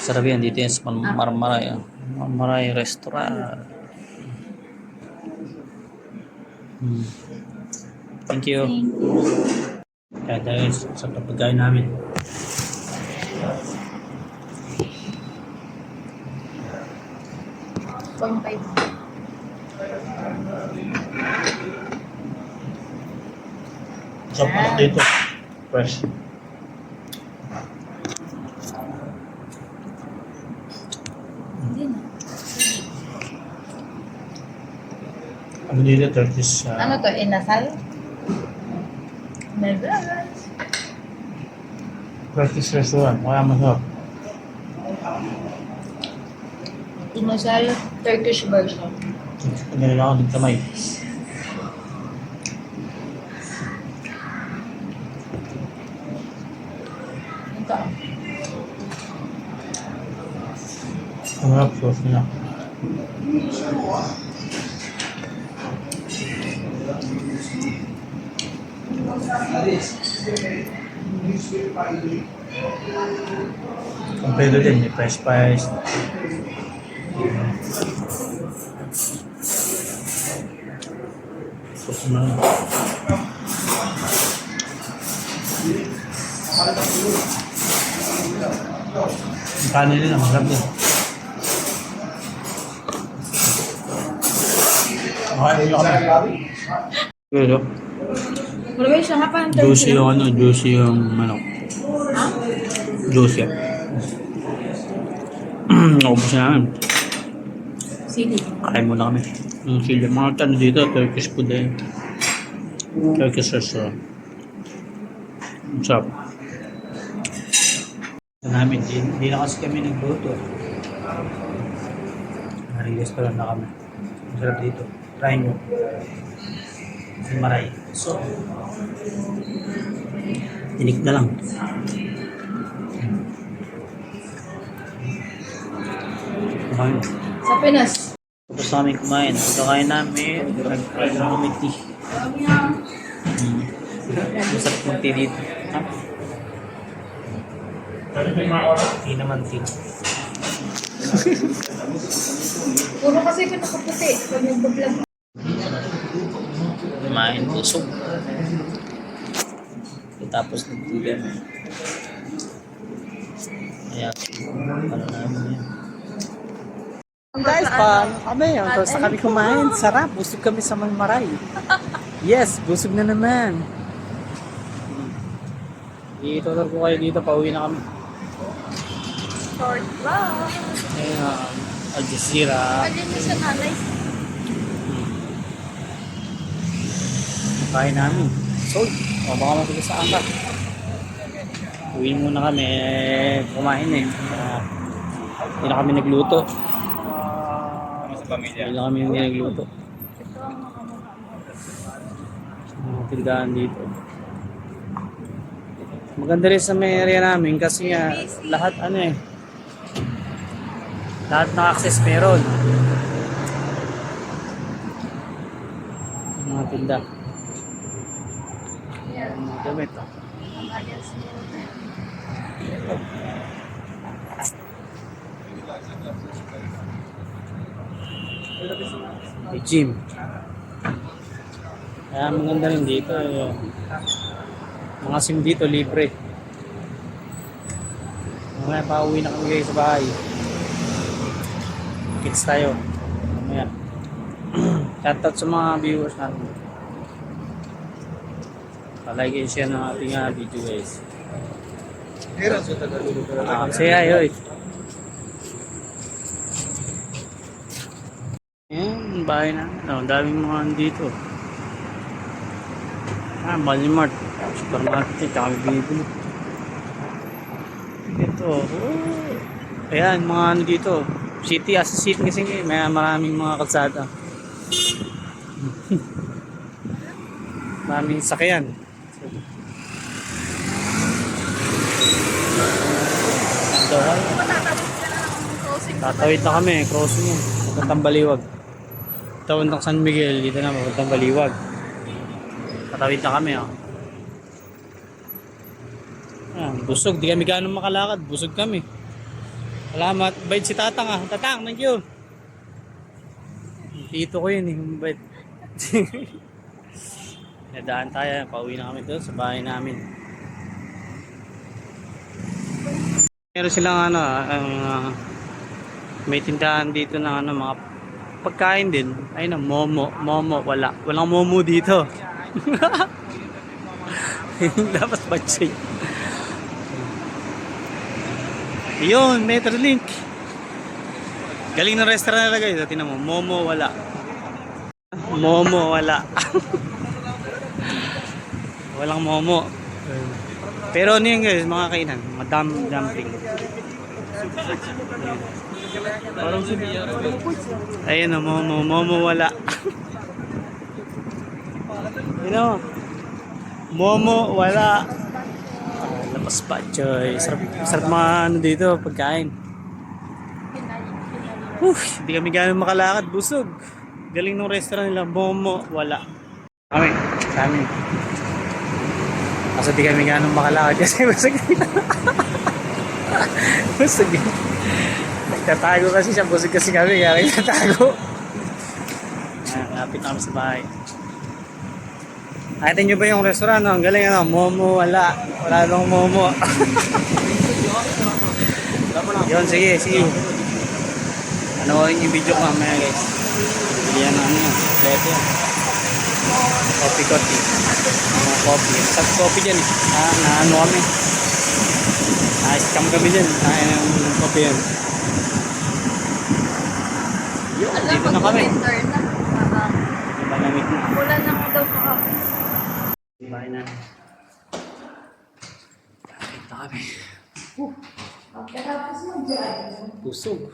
Sarap yan dito yan sa Marmaray. Marmaray Restaurant. Thank you. Kaya dahil sa pagkain namin. Sarap na dito. Fresh. Ano dito? Turkish. Ano to? Inasal? Never. Turkish restaurant. Kaya masarap. Inasal Turkish version. Ganyan ako ng kamay. Ito. Ang harap sauce nila. Kompleto din, may fresh fries. Sauce na lang. Ang kanin nila, masarap din. Okay, yun kami. Pero, Pero may siya nga pa ang juicy yung ano, juicy yung manok. Ha? Juicy. Naubos na namin. Sili. Kain muna kami. Yung sili. Mga ano dito, Turkish food eh. Turkish restaurant. Ang sarap. Ito namin, di na kasi kami nagluto. Nari-restaurant na kami. Ang sarap dito. Try nyo. Sa Maray. So, tinik na lang. Kumain. Sa Pinas. Tapos namin kumain. Pagkakain namin, nag-committee. Masarap mag-tea dito. Ha? Tea naman tea. Puro kasi ko nakaputi. Pag nag-vlog. Kumain, busog. Tapos nag-tea kami. Kaya, ano namin yan. Guys, kami sa kami kumain. Sarap, busog kami sa Marmaray. Yes, busog na naman. Itutur ko kayo dito, pauwi na kami. Short vlog. Ayun, Al Jazeera. Pwede niyo sa nanay. Kain namin. So, baka matuloy sa angkat. Uwi muna kami, kumain eh. Hindi na kami nagluto. Hindi na kami nagluto. Mga tindahan dito. Maganda rin sa may area namin kasi nga lahat ano eh. Lahat ng access meron. Mga tinda. Mga gamit. May gym. Kaya maganda rin dito. Mga SIM dito libre. Mamaya pauwi na kami kayo sa bahay. Kids tayo. Mamaya. Shoutout sa mga viewers natin. Palagi siya ng ating video guys. Say hi, oy. Ayan, bahay na. Ang daming mga dito. Malimart. Supermarket. Tsaka bibili. Ito. Oh. Ayan, mga ano dito. City as a city kasi may maraming mga kalsada. Maraming sakyan. Tatawid na kami, crossing yan. Papuntang Baliwag. Papuntang San Miguel, dito na, papuntang Baliwag. Tatawid na kami, oh. Busog. Di kami gano'ng makalakad. Busog kami. Salamat. Bait si Tatang ah. Tatang, thank you. Tito ko yun eh. Bait. Nadaan tayo. Pauwi na kami doon sa bahay namin. Meron silang ano, may tindahan dito ng ano, mga pagkain din. Ayun na, momo. Momo, wala. Walang momo dito. Dapat budget. Yun, Metrolink. Galing ng restaurant nila guys. Tingnan mo, momo, wala. Momo, wala. Walang momo. Pero ano yun guys, mga kainan, mga dumpling. Ayun o, momo wala. Yun o, momo wala. Lapas pa, choy. Sarap mga ano dito, pagkain. Hindi kami gano'ng makalakad, busog. Galing ng restaurant nila, momo wala. Kami, sa amin. Kasi di kami gano'ng makalakad kasi busog. Busog. Nagtatago kasi siya, busog kasi kami, kaya nagtatago. Lapit na kami sa bahay. Nakita nyo ba yung restaurant? No? Ang galing ano, momo, wala. Wala nang momo. Yun, sige, sige. Ano yung video ko mamaya guys. Yan ano yun, kompleto yan. Coffee. Mga coffee. Sab coffee dyan eh. Na ano kami. Scam kami dyan. Yung coffee yan. Yun, dito na kami. Malamig na. Wala na nga daw kahapon. Bahay na. Dito kami. Pagkatapos mo dyan. Busog.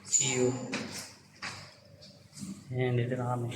See you. Ayan, dito na kami.